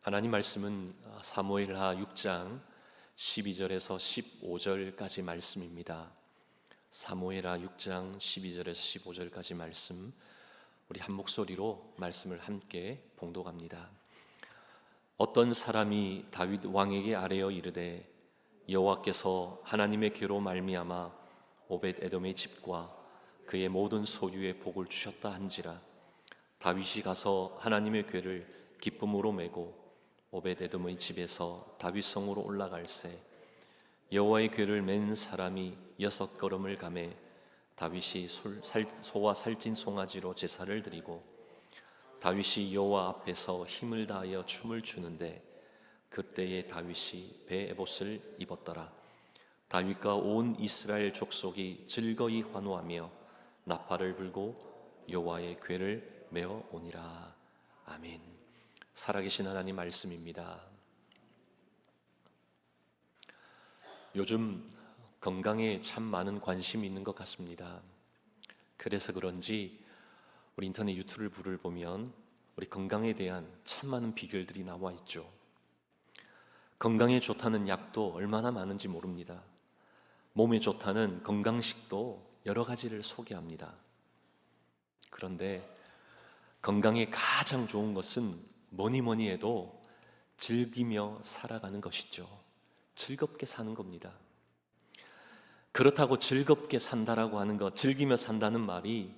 하나님 말씀은 사무엘하 6장 12절에서 15절까지 말씀입니다. 사무엘하 6장 12절에서 15절까지 말씀, 우리 한 목소리로 말씀을 함께 봉독합니다. 어떤 사람이 다윗 왕에게 아뢰어 이르되 여호와께서 하나님의 괴로 말미암아 오벳 에돔의 집과 그의 모든 소유에 복을 주셨다 한지라. 다윗이 가서 하나님의 궤를 기쁨으로 메고 오벳 에돔의 집에서 다윗 성으로 올라갈새 여호와의 궤를 맨 사람이 6걸음을 가매 다윗이 소와 살찐 송아지로 제사를 드리고 다윗이 여호와 앞에서 힘을 다하여 춤을 추는데 그때에 다윗이 베에봇을 입었더라. 다윗과 온 이스라엘 족속이 즐거이 환호하며 나팔을 불고 여호와의 궤를 메어 오니라. 아멘. 살아계신 하나님 말씀입니다. 요즘 건강에 참 많은 관심이 있는 것 같습니다. 그래서 그런지 우리 인터넷 유튜브를 보면 우리 건강에 대한 참 많은 비결들이 나와 있죠. 건강에 좋다는 약도 얼마나 많은지 모릅니다. 몸에 좋다는 건강식도 여러 가지를 소개합니다. 그런데 건강에 가장 좋은 것은 뭐니 해도 즐기며 살아가는 것이죠. 즐겁게 사는 겁니다. 그렇다고 즐겁게 산다라고 하는 것, 즐기며 산다는 말이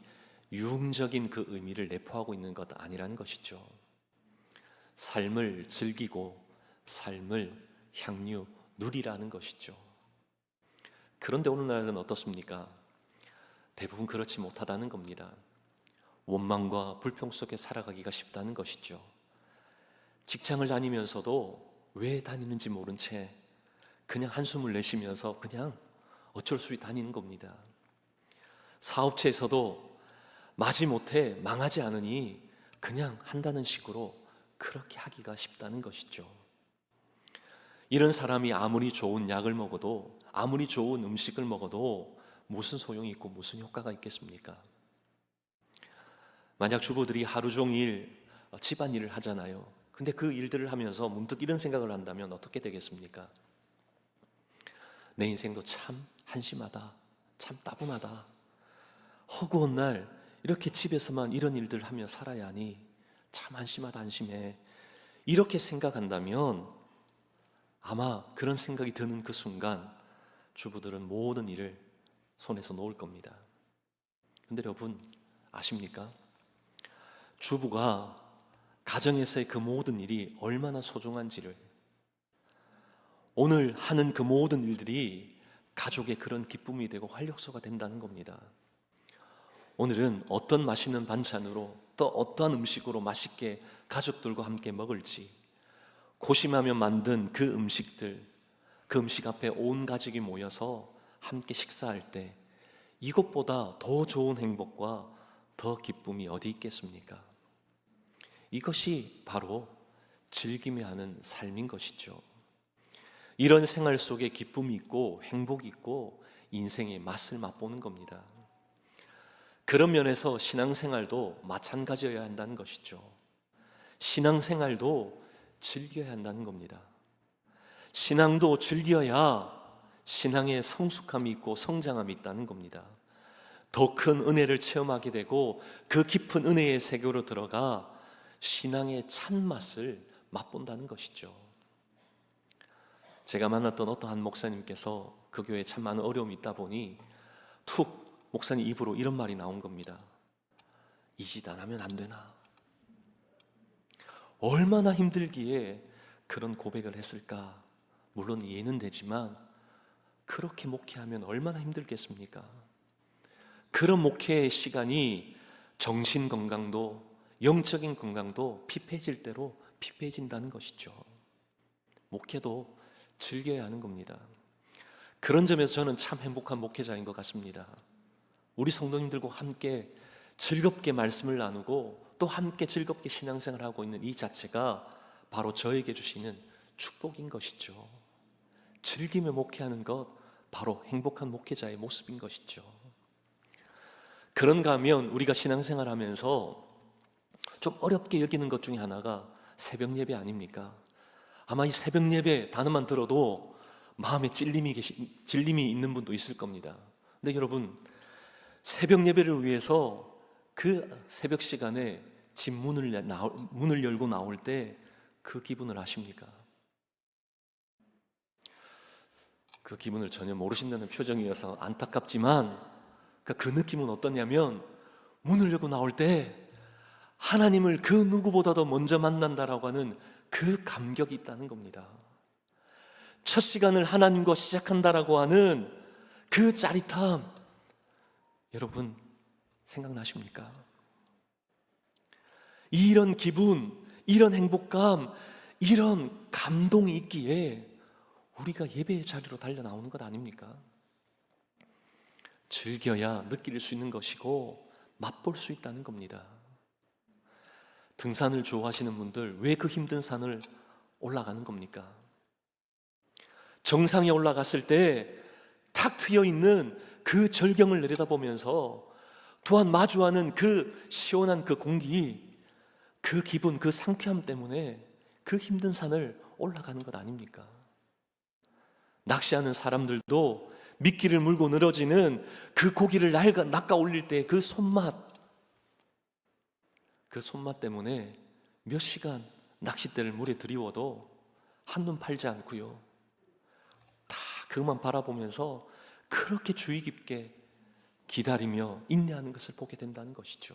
유흥적인 그 의미를 내포하고 있는 것 아니라는 것이죠. 삶을 즐기고 삶을 향유 누리라는 것이죠. 그런데 오늘날은 어떻습니까? 대부분 그렇지 못하다는 겁니다. 원망과 불평 속에 살아가기가 쉽다는 것이죠. 직장을 다니면서도 왜 다니는지 모른 채 그냥 한숨을 내쉬면서 그냥 어쩔 수 없이 다니는 겁니다. 사업체에서도 마지못해 망하지 않으니 그냥 한다는 식으로 그렇게 하기가 쉽다는 것이죠. 이런 사람이 아무리 좋은 약을 먹어도, 아무리 좋은 음식을 먹어도 무슨 소용이 있고 무슨 효과가 있겠습니까? 만약 주부들이 하루 종일 집안일을 하잖아요. 근데 그 일들을 하면서 문득 이런 생각을 한다면 어떻게 되겠습니까? 내 인생도 참 한심하다, 참 따분하다, 허구한 날 이렇게 집에서만 이런 일들을 하며 살아야 하니 참 한심하다, 한심해, 이렇게 생각한다면 아마 그런 생각이 드는 그 순간 주부들은 모든 일을 손에서 놓을 겁니다. 근데 여러분 아십니까? 주부가 가정에서의 그 모든 일이 얼마나 소중한지를, 오늘 하는 그 모든 일들이 가족의 그런 기쁨이 되고 활력소가 된다는 겁니다. 오늘은 어떤 맛있는 반찬으로 또 어떠한 음식으로 맛있게 가족들과 함께 먹을지 고심하며 만든 그 음식들, 그 음식 앞에 온 가족이 모여서 함께 식사할 때 이것보다 더 좋은 행복과 더 기쁨이 어디 있겠습니까? 이것이 바로 즐기며 하는 삶인 것이죠. 이런 생활 속에 기쁨이 있고 행복이 있고 인생의 맛을 맛보는 겁니다. 그런 면에서 신앙생활도 마찬가지여야 한다는 것이죠. 신앙생활도 즐겨야 한다는 겁니다. 신앙도 즐겨야 신앙의 성숙함이 있고 성장함이 있다는 겁니다. 더 큰 은혜를 체험하게 되고 그 깊은 은혜의 세계로 들어가 신앙의 찬맛을 맛본다는 것이죠. 제가 만났던 어떠한 목사님께서 그 교회에 참 많은 어려움이 있다 보니 툭 목사님 입으로 이런 말이 나온 겁니다. 이 짓 안 하면 안 되나? 얼마나 힘들기에 그런 고백을 했을까? 물론 이해는 되지만 그렇게 목회하면 얼마나 힘들겠습니까? 그런 목회의 시간이 정신 건강도 영적인 건강도 피폐해질 대로 피폐해진다는 것이죠. 목회도 즐겨야 하는 겁니다. 그런 점에서 저는 참 행복한 목회자인 것 같습니다. 우리 성도님들과 함께 즐겁게 말씀을 나누고 또 함께 즐겁게 신앙생활을 하고 있는 이 자체가 바로 저에게 주시는 축복인 것이죠. 즐기며 목회하는 것, 바로 행복한 목회자의 모습인 것이죠. 그런가 하면 우리가 신앙생활하면서 좀 어렵게 여기는 것 중에 하나가 새벽 예배 아닙니까? 아마 이 새벽 예배 단어만 들어도 마음에 질림이 있는 분도 있을 겁니다. 근데 여러분, 새벽 예배를 위해서 그 새벽 시간에 집 문을 열고 나올 때 그 기분을 아십니까? 그 기분을 전혀 모르신다는 표정이어서 안타깝지만 그 느낌은 어떠냐면, 문을 열고 나올 때 하나님을 그 누구보다도 먼저 만난다라고 하는 그 감격이 있다는 겁니다. 첫 시간을 하나님과 시작한다라고 하는 그 짜릿함, 여러분 생각나십니까? 이런 기분, 이런 행복감, 이런 감동이 있기에 우리가 예배의 자리로 달려 나오는 것 아닙니까? 즐겨야 느낄 수 있는 것이고 맛볼 수 있다는 겁니다. 등산을 좋아하시는 분들, 왜 그 힘든 산을 올라가는 겁니까? 정상에 올라갔을 때 탁 트여 있는 그 절경을 내려다보면서 또한 마주하는 그 시원한 그 공기, 그 기분, 그 상쾌함 때문에 그 힘든 산을 올라가는 것 아닙니까? 낚시하는 사람들도 미끼를 물고 늘어지는 그 고기를 낚아 올릴 때 그 손맛, 그 손맛 때문에 몇 시간 낚싯대를 물에 들이워도 한눈 팔지 않고요, 다 그것만 바라보면서 그렇게 주의 깊게 기다리며 인내하는 것을 보게 된다는 것이죠.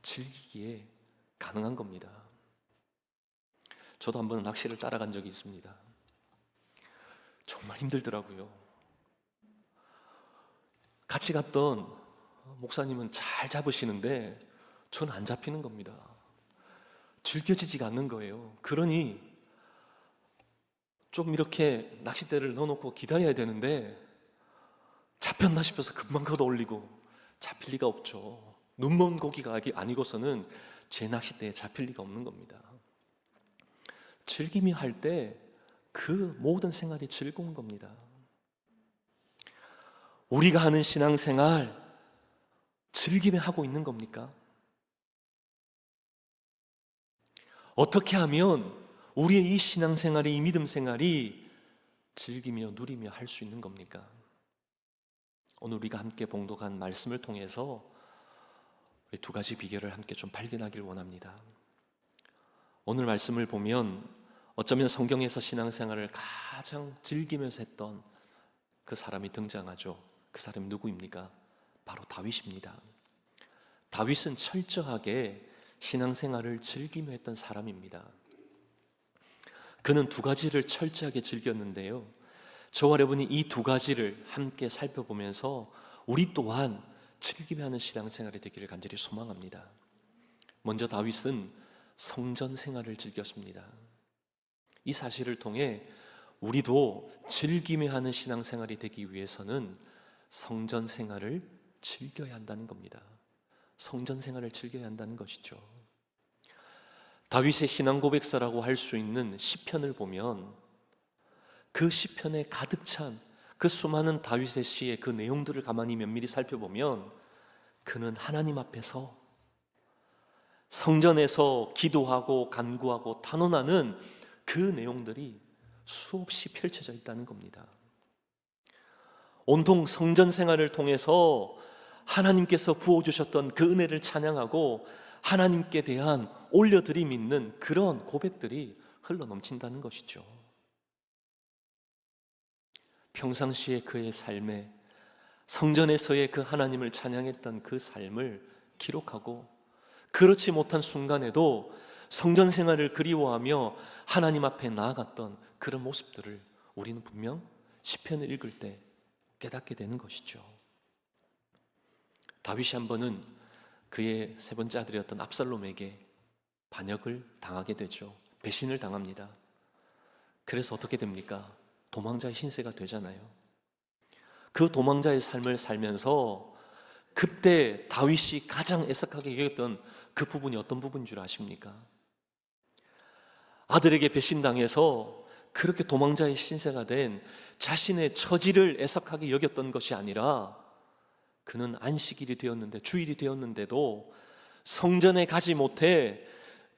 즐기기에 가능한 겁니다. 저도 한번 낚시를 따라간 적이 있습니다. 정말 힘들더라고요. 같이 갔던 목사님은 잘 잡으시는데 저는 안 잡히는 겁니다. 즐겨지지가 않는 거예요. 그러니 좀 이렇게 낚싯대를 넣어놓고 기다려야 되는데 잡혔나 싶어서 금방 걷어 올리고, 잡힐 리가 없죠. 눈먼 고기가 아니고서는 제 낚싯대에 잡힐 리가 없는 겁니다. 즐기며 할 때 그 모든 생활이 즐거운 겁니다. 우리가 하는 신앙생활 즐기며 하고 있는 겁니까? 어떻게 하면 우리의 이 신앙생활이, 이 믿음생활이 즐기며 누리며 할 수 있는 겁니까? 오늘 우리가 함께 봉독한 말씀을 통해서 두 가지 비결을 함께 좀 발견하길 원합니다. 오늘 말씀을 보면 어쩌면 성경에서 신앙생활을 가장 즐기면서 했던 그 사람이 등장하죠. 그 사람이 누구입니까? 바로 다윗입니다. 다윗은 철저하게 신앙생활을 즐기며 했던 사람입니다. 그는 두 가지를 철저하게 즐겼는데요, 저와 여러분이 이 두 가지를 함께 살펴보면서 우리 또한 즐기며 하는 신앙생활이 되기를 간절히 소망합니다. 먼저 다윗은 성전 생활을 즐겼습니다. 이 사실을 통해 우리도 즐기며 하는 신앙생활이 되기 위해서는 성전 생활을 즐겨야 한다는 겁니다. 성전 생활을 즐겨야 한다는 것이죠. 다윗의 신앙 고백서라고 할 수 있는 시편을 보면 그 시편에 가득 찬 그 수많은 다윗의 시의 그 내용들을 가만히 면밀히 살펴보면 그는 하나님 앞에서 성전에서 기도하고 간구하고 탄원하는 그 내용들이 수없이 펼쳐져 있다는 겁니다. 온통 성전 생활을 통해서 하나님께서 부어주셨던 그 은혜를 찬양하고 하나님께 대한 올려드림 있는 그런 고백들이 흘러넘친다는 것이죠. 평상시에 그의 삶에 성전에서의 그 하나님을 찬양했던 그 삶을 기록하고, 그렇지 못한 순간에도 성전 생활을 그리워하며 하나님 앞에 나아갔던 그런 모습들을 우리는 분명 시편을 읽을 때 깨닫게 되는 것이죠. 다윗이 한 번은 그의 세 번째 아들이었던 압살롬에게 반역을 당하게 되죠. 배신을 당합니다. 그래서 어떻게 됩니까? 도망자의 신세가 되잖아요. 그 도망자의 삶을 살면서 그때 다윗이 가장 애석하게 여겼던 그 부분이 어떤 부분인 줄 아십니까? 아들에게 배신당해서 그렇게 도망자의 신세가 된 자신의 처지를 애석하게 여겼던 것이 아니라, 그는 안식일이 되었는데, 주일이 되었는데도 성전에 가지 못해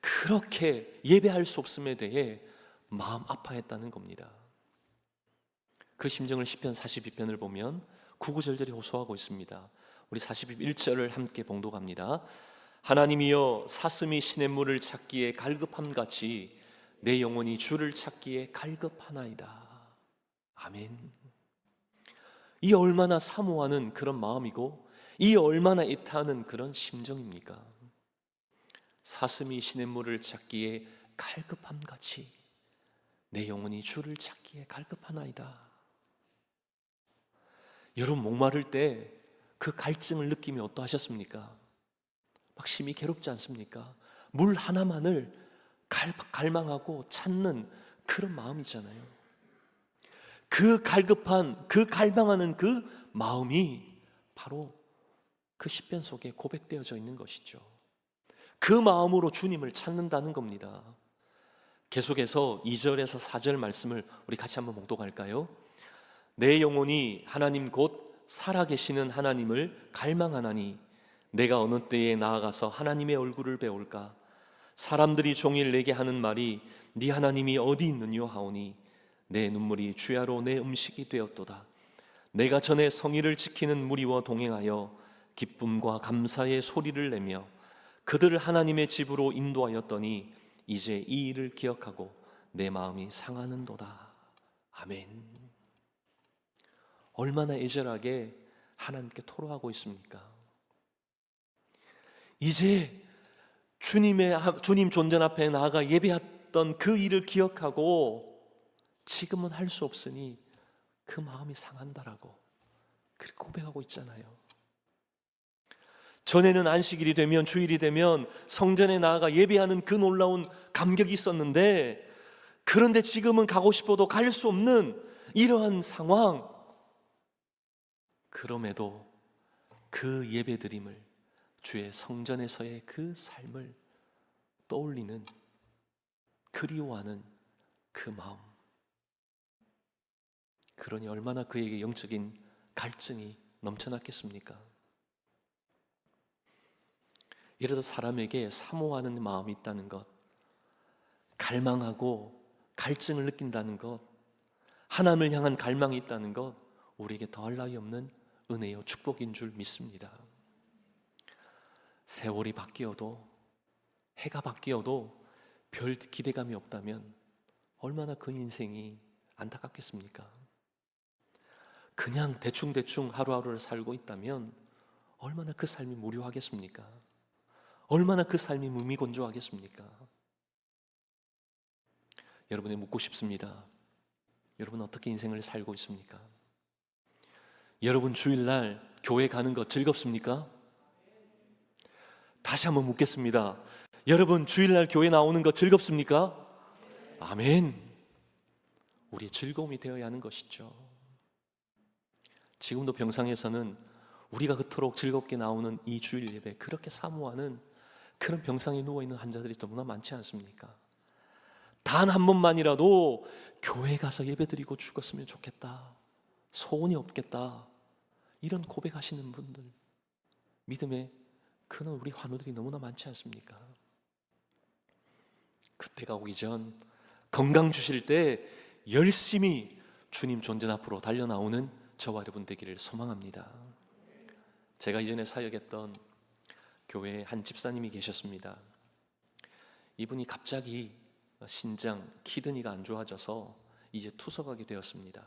그렇게 예배할 수 없음에 대해 마음 아파했다는 겁니다. 그 심정을 시편 42편을 보면 구구절절히 호소하고 있습니다. 우리 41절을 함께 봉독합니다. 하나님이여, 사슴이 시냇물을 찾기에 갈급함같이 내 영혼이 주를 찾기에 갈급하나이다. 아멘. 이 얼마나 사모하는 그런 마음이고, 이 얼마나 애타는 그런 심정입니까? 사슴이 시냇물을 찾기에 갈급함같이 내 영혼이 주를 찾기에 갈급하나이다. 여러분, 목마를 때 그 갈증을 느끼며 어떠하셨습니까? 막 심히 괴롭지 않습니까? 물 하나만을 갈망하고 찾는 그런 마음이잖아요. 그 갈급한, 그 갈망하는 그 마음이 바로 그 시편 속에 고백되어져 있는 것이죠. 그 마음으로 주님을 찾는다는 겁니다. 계속해서 2절에서 4절 말씀을 우리 같이 한번 봉독할까요? 내 영혼이 하나님 곧 살아계시는 하나님을 갈망하나니 내가 어느 때에 나아가서 하나님의 얼굴을 배울까? 사람들이 종일 내게 하는 말이 네 하나님이 어디 있느뇨 하오니 내 눈물이 주야로 내 음식이 되었도다. 내가 전에 성의를 지키는 무리와 동행하여 기쁨과 감사의 소리를 내며 그들을 하나님의 집으로 인도하였더니 이제 이 일을 기억하고 내 마음이 상하는도다. 아멘. 얼마나 애절하게 하나님께 토로하고 있습니까? 이제 주님 존전 앞에 나아가 예배했던 그 일을 기억하고 지금은 할 수 없으니 그 마음이 상한다라고 그렇게 고백하고 있잖아요. 전에는 안식일이 되면, 주일이 되면 성전에 나아가 예배하는 그 놀라운 감격이 있었는데, 그런데 지금은 가고 싶어도 갈 수 없는 이러한 상황, 그럼에도 그 예배드림을, 주의 성전에서의 그 삶을 떠올리는, 그리워하는 그 마음, 그러니 얼마나 그에게 영적인 갈증이 넘쳐났겠습니까? 이래도 사람에게 사모하는 마음이 있다는 것, 갈망하고 갈증을 느낀다는 것, 하나님을 향한 갈망이 있다는 것, 우리에게 더할 나위 없는 은혜요 축복인 줄 믿습니다. 세월이 바뀌어도, 해가 바뀌어도 별 기대감이 없다면 얼마나 그 인생이 안타깝겠습니까? 그냥 대충대충 하루하루를 살고 있다면 얼마나 그 삶이 무료하겠습니까? 얼마나 그 삶이 무미건조하겠습니까? 여러분이 묻고 싶습니다. 여러분 어떻게 인생을 살고 있습니까? 여러분 주일날 교회 가는 거 즐겁습니까? 다시 한번 묻겠습니다. 여러분 주일날 교회 나오는 거 즐겁습니까? 아멘. 우리의 즐거움이 되어야 하는 것이죠. 지금도 병상에서는 우리가 그토록 즐겁게 나오는 이 주일 예배, 그렇게 사모하는 그런 병상에 누워있는 환자들이 너무나 많지 않습니까? 단 한 번만이라도 교회 가서 예배드리고 죽었으면 좋겠다, 소원이 없겠다, 이런 고백하시는 분들, 믿음의 그는 우리 환우들이 너무나 많지 않습니까? 그때가 오기 전 건강 주실 때 열심히 주님 존전 앞으로 달려나오는 저와 여러분 되기를 소망합니다. 제가 이전에 사역했던 교회에 한 집사님이 계셨습니다. 이분이 갑자기 신장, 키드니가 안 좋아져서 이제 투석하게 되었습니다.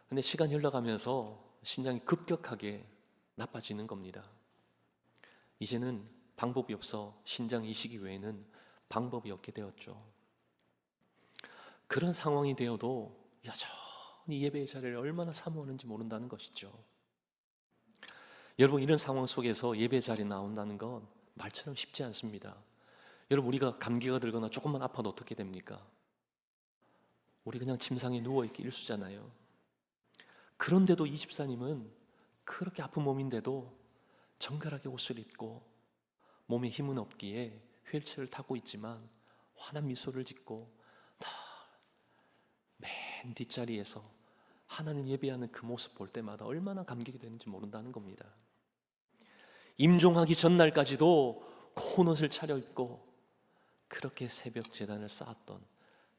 근데 시간이 흘러가면서 신장이 급격하게 나빠지는 겁니다. 이제는 방법이 없어 신장 이식이 외에는 방법이 없게 되었죠. 그런 상황이 되어도 여전히 예배의 자리를 얼마나 사모하는지 모른다는 것이죠. 여러분, 이런 상황 속에서 예배 자리에 나온다는 건 말처럼 쉽지 않습니다. 여러분, 우리가 감기가 들거나 조금만 아파도 어떻게 됩니까? 우리 그냥 침상에 누워있기 일쑤잖아요. 그런데도 이 집사님은 그렇게 아픈 몸인데도 정갈하게 옷을 입고 몸에 힘은 없기에 휠체어를 타고 있지만 환한 미소를 짓고 맨 뒷자리에서 하나님 예배하는 그 모습 볼 때마다 얼마나 감격이 되는지 모른다는 겁니다. 임종하기 전날까지도 고운 옷을 차려입고 그렇게 새벽 제단을 쌓았던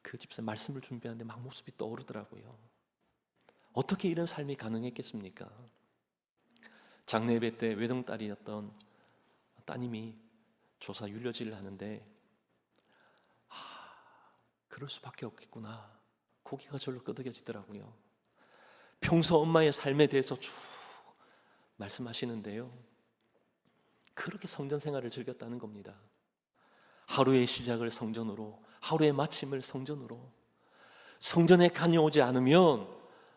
그 집사, 말씀을 준비하는데 막 모습이 떠오르더라고요. 어떻게 이런 삶이 가능했겠습니까? 장례 예배 때 외동딸이었던 따님이 조사 윤려질을 하는데 그럴 수밖에 없겠구나, 고개가 절로 끄덕여지더라고요. 평소 엄마의 삶에 대해서 쭉 말씀하시는데요, 그렇게 성전 생활을 즐겼다는 겁니다. 하루의 시작을 성전으로, 하루의 마침을 성전으로, 성전에 다녀오지 않으면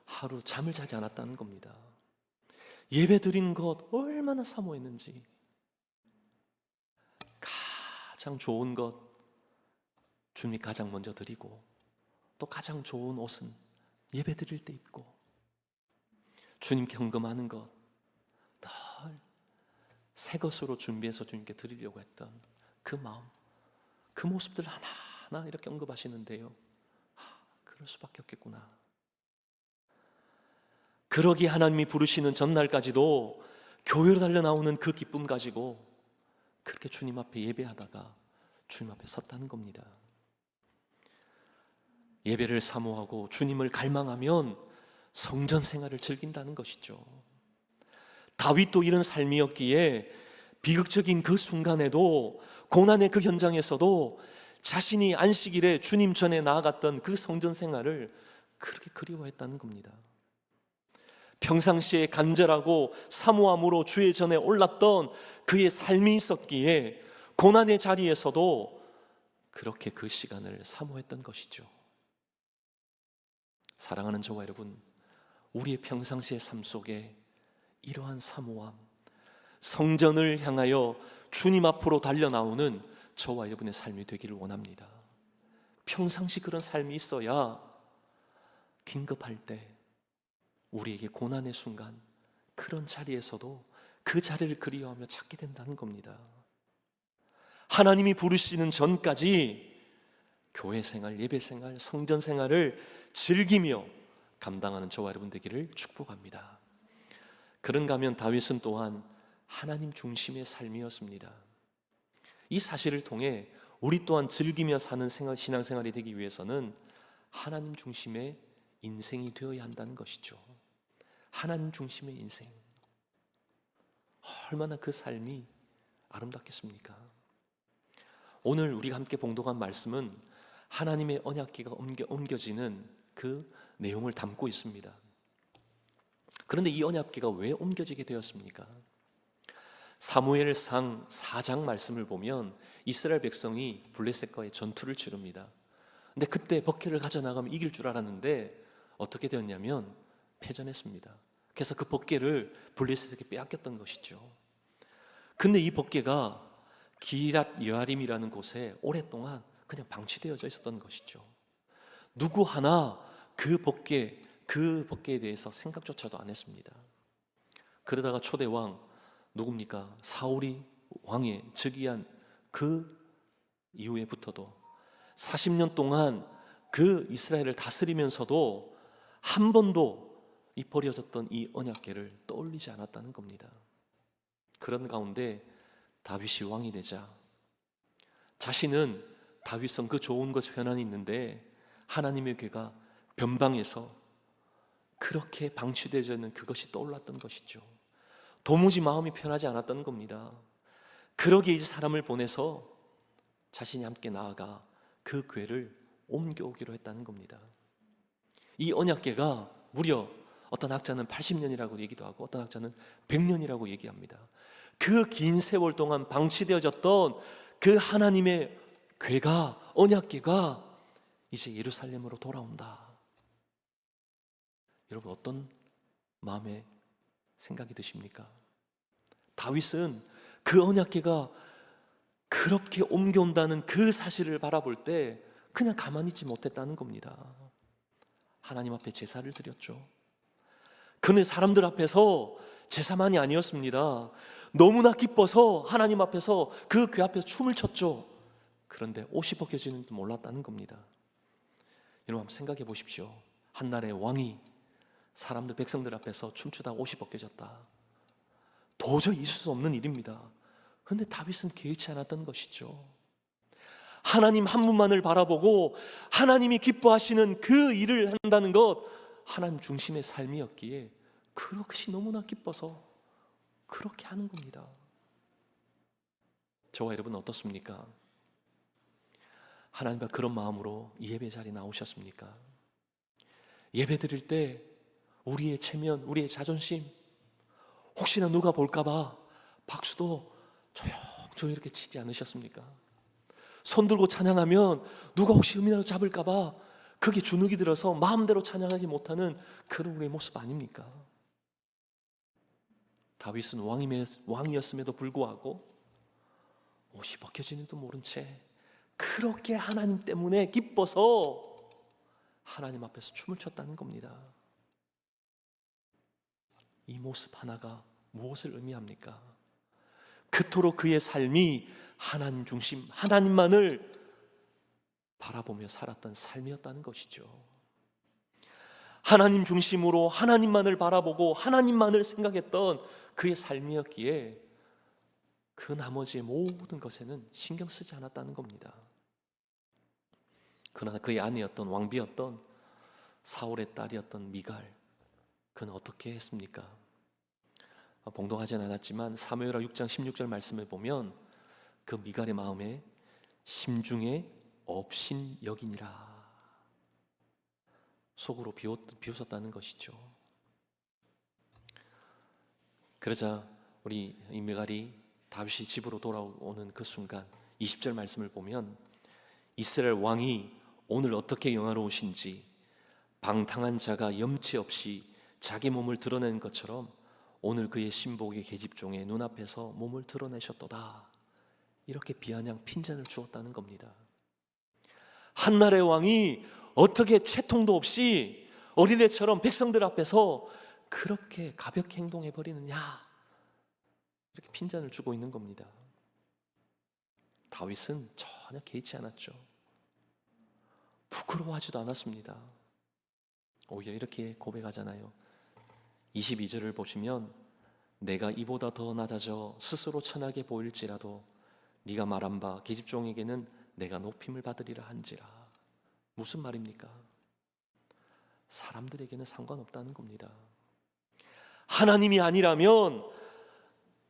하루 잠을 자지 않았다는 겁니다. 예배 드린 것 얼마나 사모했는지, 가장 좋은 것 주님이 가장 먼저 드리고, 또 가장 좋은 옷은 예배 드릴 때 입고, 주님 경금하는 것 늘 새 것으로 준비해서 주님께 드리려고 했던 그 마음, 그 모습들 하나하나 이렇게 언급하시는데요, 그럴 수밖에 없겠구나. 그러기 하나님이 부르시는 전날까지도 교회로 달려 나오는 그 기쁨 가지고 그렇게 주님 앞에 예배하다가 주님 앞에 섰다는 겁니다. 예배를 사모하고 주님을 갈망하면 성전 생활을 즐긴다는 것이죠. 다윗도 이런 삶이었기에 비극적인 그 순간에도, 고난의 그 현장에서도 자신이 안식일에 주님 전에 나아갔던 그 성전 생활을 그렇게 그리워했다는 겁니다. 평상시에 간절하고 사모함으로 주의 전에 올랐던 그의 삶이 있었기에 고난의 자리에서도 그렇게 그 시간을 사모했던 것이죠. 사랑하는 저와 여러분, 우리의 평상시의 삶 속에 이러한 사모함, 성전을 향하여 주님 앞으로 달려나오는 저와 여러분의 삶이 되기를 원합니다. 평상시 그런 삶이 있어야 긴급할 때, 우리에게 고난의 순간, 그런 자리에서도 그 자리를 그리워하며 찾게 된다는 겁니다. 하나님이 부르시는 전까지 교회 생활, 예배 생활, 성전 생활을 즐기며 감당하는 저와 여러분 되기를 축복합니다. 그런가 하면 다윗은 또한 하나님 중심의 삶이었습니다. 이 사실을 통해 우리 또한 즐기며 사는 신앙생활이 되기 위해서는 하나님 중심의 인생이 되어야 한다는 것이죠. 하나님 중심의 인생, 얼마나 그 삶이 아름답겠습니까? 오늘 우리가 함께 봉독한 말씀은 하나님의 언약궤가 옮겨지는 그 내용을 담고 있습니다. 그런데 이 언약궤가 왜 옮겨지게 되었습니까? 사무엘상 4장 말씀을 보면 이스라엘 백성이 블레셋과의 전투를 치릅니다. 근데 그때 법궤를 가져나가면 이길 줄 알았는데 어떻게 되었냐면 패전했습니다. 그래서 그 법궤를 블레셋에게 빼앗겼던 것이죠. 근데 이 법궤가 기랏 여아림이라는 곳에 오랫동안 그냥 방치되어져 있었던 것이죠. 누구 하나 그 법궤에 대해서 생각조차도 안 했습니다. 그러다가 초대 왕 누굽니까? 사울이 왕에 즉위한 그 이후에부터도 40년 동안 그 이스라엘을 다스리면서도 한 번도 이 버려졌던 이 언약궤를 떠올리지 않았다는 겁니다. 그런 가운데 다윗이 왕이 되자 자신은 다윗성 그 좋은 것에 편안히 있는데 하나님의 궤가 변방에서 그렇게 방치되어져 있는 그것이 떠올랐던 것이죠. 도무지 마음이 편하지 않았던 겁니다. 그러기에 이제 사람을 보내서 자신이 함께 나아가 그 궤를 옮겨오기로 했다는 겁니다. 이 언약궤가 무려 어떤 학자는 80년이라고 얘기도 하고 어떤 학자는 100년이라고 얘기합니다. 그 긴 세월 동안 방치되어졌던 그 하나님의 궤가, 언약궤가 이제 예루살렘으로 돌아온다. 여러분 어떤 마음의 생각이 드십니까? 다윗은 그 언약궤가 그렇게 옮겨온다는 그 사실을 바라볼 때 그냥 가만히 있지 못했다는 겁니다. 하나님 앞에 제사를 드렸죠. 그런데 사람들 앞에서 제사만이 아니었습니다. 너무나 기뻐서 하나님 앞에서 그 궤 앞에서 춤을 췄죠. 그런데 옷이 벗겨지는 줄 몰랐다는 겁니다. 여러분 한번 생각해 보십시오. 한나라의 왕이 사람들, 백성들 앞에서 춤추다 옷이 벗겨졌다. 도저히 있을 수 없는 일입니다. 그런데 다윗은 개의치 않았던 것이죠. 하나님 한 분만을 바라보고 하나님이 기뻐하시는 그 일을 한다는 것, 하나님 중심의 삶이었기에 그것이 너무나 기뻐서 그렇게 하는 겁니다. 저와 여러분은 어떻습니까? 하나님과 그런 마음으로 이 예배 자리에 나오셨습니까? 예배 드릴 때 우리의 체면, 우리의 자존심, 혹시나 누가 볼까봐 박수도 조용조용 이렇게 치지 않으셨습니까? 손 들고 찬양하면 누가 혹시 음이라도 잡을까봐 그게 주눅이 들어서 마음대로 찬양하지 못하는 그런 우리의 모습 아닙니까? 다윗은 왕이었음에도 불구하고 옷이 벗겨지는지도 모른 채 그렇게 하나님 때문에 기뻐서 하나님 앞에서 춤을 췄다는 겁니다. 이 모습 하나가 무엇을 의미합니까? 그토록 그의 삶이 하나님 중심, 하나님만을 바라보며 살았던 삶이었다는 것이죠. 하나님 중심으로 하나님만을 바라보고 하나님만을 생각했던 그의 삶이었기에 그 나머지의 모든 것에는 신경 쓰지 않았다는 겁니다. 그러나 그의 아내였던, 왕비였던 사울의 딸이었던 미갈, 그는 어떻게 했습니까? 봉동하진 않았지만 사무엘하 6장 16절 말씀을 보면 그 미갈의 마음에 심중에 업신여기니라, 속으로 비웃었다는 것이죠. 그러자 우리 이 미갈이 다윗이 집으로 돌아오는 그 순간 20절 말씀을 보면 이스라엘 왕이 오늘 어떻게 영화로우신지 방탕한 자가 염치 없이 자기 몸을 드러낸 것처럼 오늘 그의 신복의 계집종의 눈앞에서 몸을 드러내셨도다, 이렇게 비아냥 핀잔을 주었다는 겁니다. 한나라의 왕이 어떻게 채통도 없이 어린애처럼 백성들 앞에서 그렇게 가볍게 행동해 버리느냐, 이렇게 핀잔을 주고 있는 겁니다. 다윗은 전혀 개의치 않았죠. 부끄러워하지도 않았습니다. 오히려 이렇게 고백하잖아요. 22절을 보시면 내가 이보다 더 낮아져 스스로 천하게 보일지라도 네가 말한 바 계집종에게는 내가 높임을 받으리라 한지라. 무슨 말입니까? 사람들에게는 상관없다는 겁니다. 하나님이 아니라면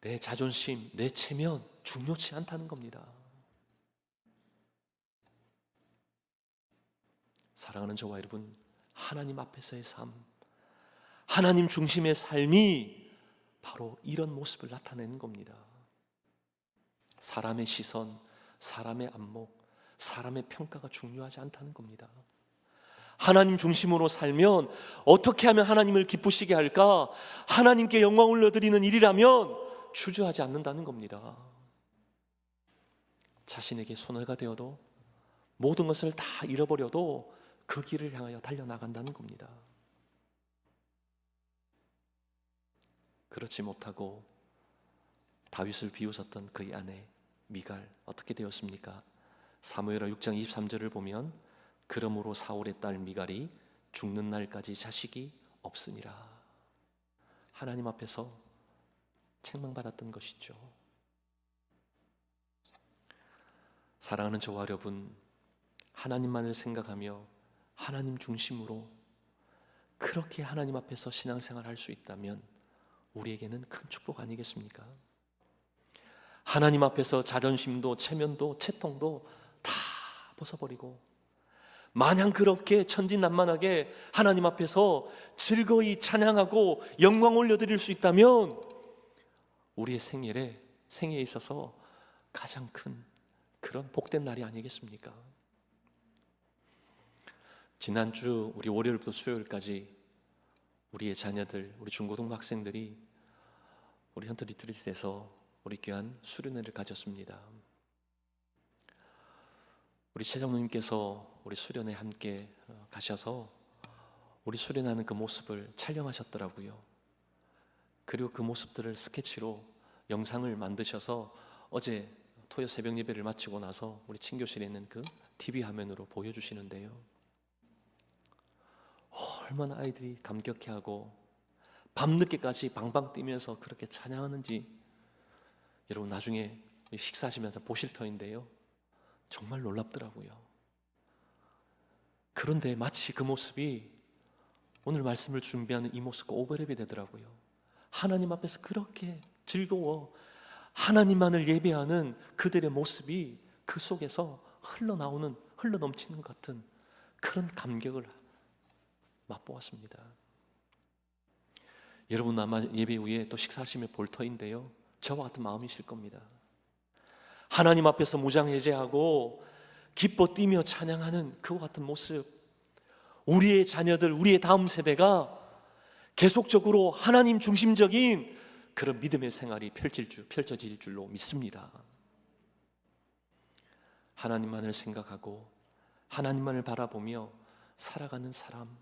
내 자존심, 내 체면 중요치 않다는 겁니다. 사랑하는 저와 여러분, 하나님 앞에서의 삶, 하나님 중심의 삶이 바로 이런 모습을 나타내는 겁니다. 사람의 시선, 사람의 안목, 사람의 평가가 중요하지 않다는 겁니다. 하나님 중심으로 살면 어떻게 하면 하나님을 기쁘시게 할까? 하나님께 영광 올려드리는 일이라면 주저하지 않는다는 겁니다. 자신에게 손해가 되어도 모든 것을 다 잃어버려도 그 길을 향하여 달려나간다는 겁니다. 그렇지 못하고 다윗을 비웃었던 그의 아내 미갈, 어떻게 되었습니까? 사무엘하 6장 23절을 보면 그러므로 사울의 딸 미갈이 죽는 날까지 자식이 없으니라. 하나님 앞에서 책망받았던 것이죠. 사랑하는 저와 여러분, 하나님만을 생각하며 하나님 중심으로 그렇게 하나님 앞에서 신앙생활을 할 수 있다면 우리에게는 큰 축복 아니겠습니까? 하나님 앞에서 자존심도 체면도 채통도 다 벗어버리고 마냥 그렇게 천진난만하게 하나님 앞에서 즐거이 찬양하고 영광 올려드릴 수 있다면 우리의 생애에 있어서 가장 큰 그런 복된 날이 아니겠습니까? 지난주 우리 월요일부터 수요일까지 우리의 자녀들, 우리 중고등부 학생들이 우리 헌터 리트리트에서 우리 귀한 수련회를 가졌습니다. 우리 최정님께서 우리 수련회 함께 가셔서 우리 수련하는 그 모습을 촬영하셨더라고요. 그리고 그 모습들을 스케치로 영상을 만드셔서 어제 토요 새벽 예배를 마치고 나서 우리 친교실에 있는 그 TV 화면으로 보여주시는데요, 얼마나 아이들이 감격해하고 밤늦게까지 방방 뛰면서 그렇게 찬양하는지 여러분 나중에 식사하시면서 보실 터인데요, 정말 놀랍더라고요. 그런데 마치 그 모습이 오늘 말씀을 준비하는 이 모습과 오버랩이 되더라고요. 하나님 앞에서 그렇게 즐거워 하나님만을 예배하는 그들의 모습이 그 속에서 흘러넘치는 것 같은 그런 감격을 맛보았습니다. 여러분 아마 예배 후에 또 식사하시며 볼 터인데요, 저와 같은 마음이실 겁니다. 하나님 앞에서 무장해제하고 기뻐 뛰며 찬양하는 그와 같은 모습, 우리의 자녀들, 우리의 다음 세대가 계속적으로 하나님 중심적인 그런 믿음의 생활이 펼쳐질 줄로 믿습니다. 하나님만을 생각하고 하나님만을 바라보며 살아가는 사람,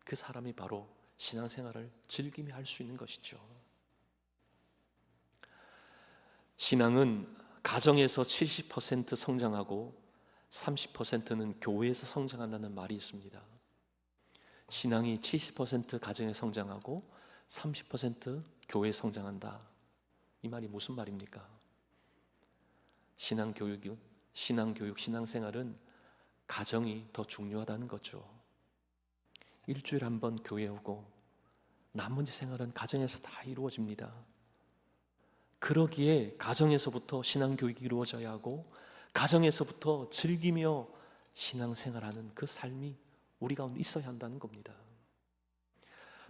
그 사람이 바로 신앙생활을 즐기며 할 수 있는 것이죠. 신앙은 가정에서 70% 성장하고 30%는 교회에서 성장한다는 말이 있습니다. 신앙이 70% 가정에 성장하고 30% 교회에 성장한다. 이 말이 무슨 말입니까? 신앙교육, 신앙생활은 가정이 더 중요하다는 거죠. 일주일에 한 번 교회 오고 나머지 생활은 가정에서 다 이루어집니다. 그러기에 가정에서부터 신앙교육이 이루어져야 하고 가정에서부터 즐기며 신앙생활하는 그 삶이 우리 가운데 있어야 한다는 겁니다.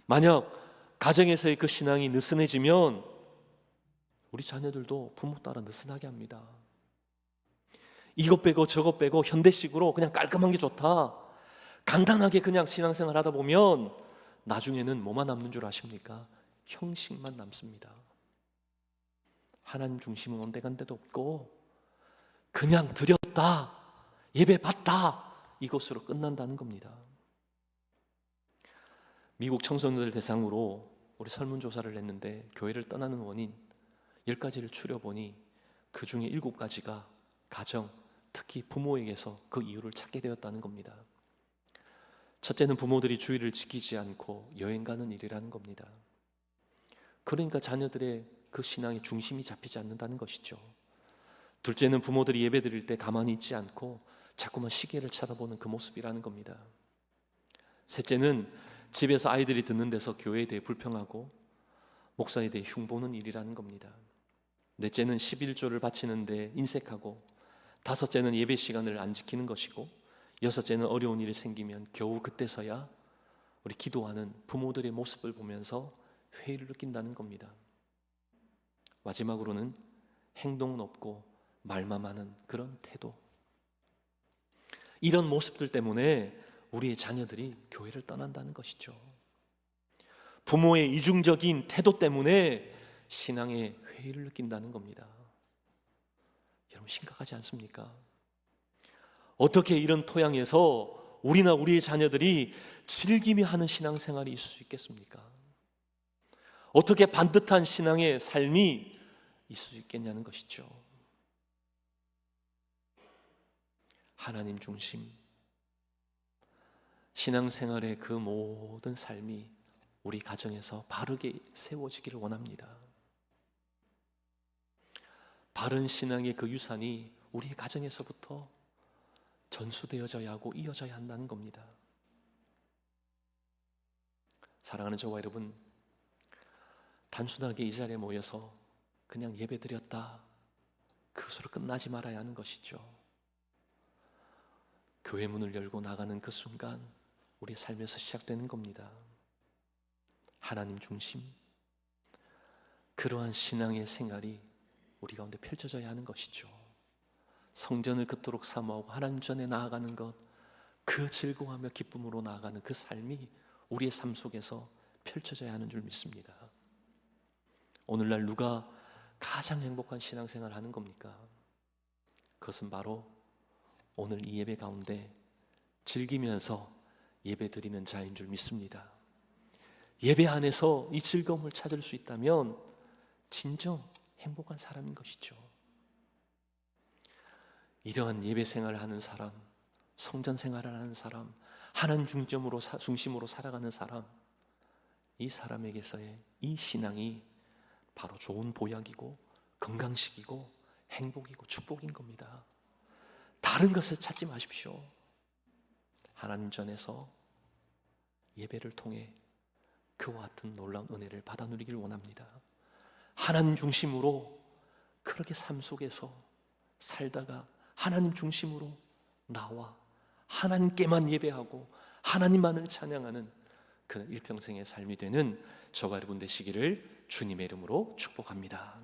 만약 가정에서의 그 신앙이 느슨해지면 우리 자녀들도 부모 따라 느슨하게 합니다. 이것 빼고 저것 빼고 현대식으로 그냥 깔끔한 게 좋다, 간단하게 그냥 신앙생활 하다 보면 나중에는 뭐만 남는 줄 아십니까? 형식만 남습니다. 하나님 중심은 온데간데도 없고 그냥 드렸다, 예배 받다, 이것으로 끝난다는 겁니다. 미국 청소년들 대상으로 우리 설문조사를 했는데 교회를 떠나는 원인 10가지를 추려보니 그 중에 7가지가 가정, 특히 부모에게서 그 이유를 찾게 되었다는 겁니다. 첫째는 부모들이 주의를 지키지 않고 여행 가는 일이라는 겁니다. 그러니까 자녀들의 그 신앙의 중심이 잡히지 않는다는 것이죠. 둘째는 부모들이 예배 드릴 때 가만히 있지 않고 자꾸만 시계를 쳐다보는 그 모습이라는 겁니다. 셋째는 집에서 아이들이 듣는 데서 교회에 대해 불평하고 목사에 대해 흉보는 일이라는 겁니다. 넷째는 11조를 바치는 데 인색하고, 다섯째는 예배 시간을 안 지키는 것이고, 여섯째는 어려운 일이 생기면 겨우 그때서야 우리 기도하는 부모들의 모습을 보면서 회의를 느낀다는 겁니다. 마지막으로는 행동은 없고 말만 하는 그런 태도, 이런 모습들 때문에 우리의 자녀들이 교회를 떠난다는 것이죠. 부모의 이중적인 태도 때문에 신앙의 회의를 느낀다는 겁니다. 여러분 심각하지 않습니까? 어떻게 이런 토양에서 우리나 우리의 자녀들이 즐기며 하는 신앙생활이 있을 수 있겠습니까? 어떻게 반듯한 신앙의 삶이 있을 수 있겠냐는 것이죠. 하나님 중심, 신앙생활의 그 모든 삶이 우리 가정에서 바르게 세워지기를 원합니다. 바른 신앙의 그 유산이 우리의 가정에서부터 전수되어져야 하고 이어져야 한다는 겁니다. 사랑하는 저와 여러분, 단순하게 이 자리에 모여서 그냥 예배드렸다, 그것으로 끝나지 말아야 하는 것이죠. 교회 문을 열고 나가는 그 순간 우리의 삶에서 시작되는 겁니다. 하나님 중심, 그러한 신앙의 생활이 우리 가운데 펼쳐져야 하는 것이죠. 성전을 그토록 사모하고 하나님 전에 나아가는 것, 그 즐거워하며 기쁨으로 나아가는 그 삶이 우리의 삶 속에서 펼쳐져야 하는 줄 믿습니다. 오늘날 누가 가장 행복한 신앙생활을 하는 겁니까? 그것은 바로 오늘 이 예배 가운데 즐기면서 예배 드리는 자인 줄 믿습니다. 예배 안에서 이 즐거움을 찾을 수 있다면 진정 행복한 사람인 것이죠. 이러한 예배 생활을 하는 사람, 성전 생활을 하는 사람, 하나님 중심으로 살아가는 사람, 이 사람에게서의 이 신앙이 바로 좋은 보약이고 건강식이고 행복이고 축복인 겁니다. 다른 것을 찾지 마십시오. 하나님 전에서 예배를 통해 그와 같은 놀라운 은혜를 받아 누리길 원합니다. 하나님 중심으로 그렇게 삶 속에서 살다가 하나님 중심으로 나와 하나님께만 예배하고 하나님만을 찬양하는 그 일평생의 삶이 되는 저와 여러분 되시기를 주님의 이름으로 축복합니다.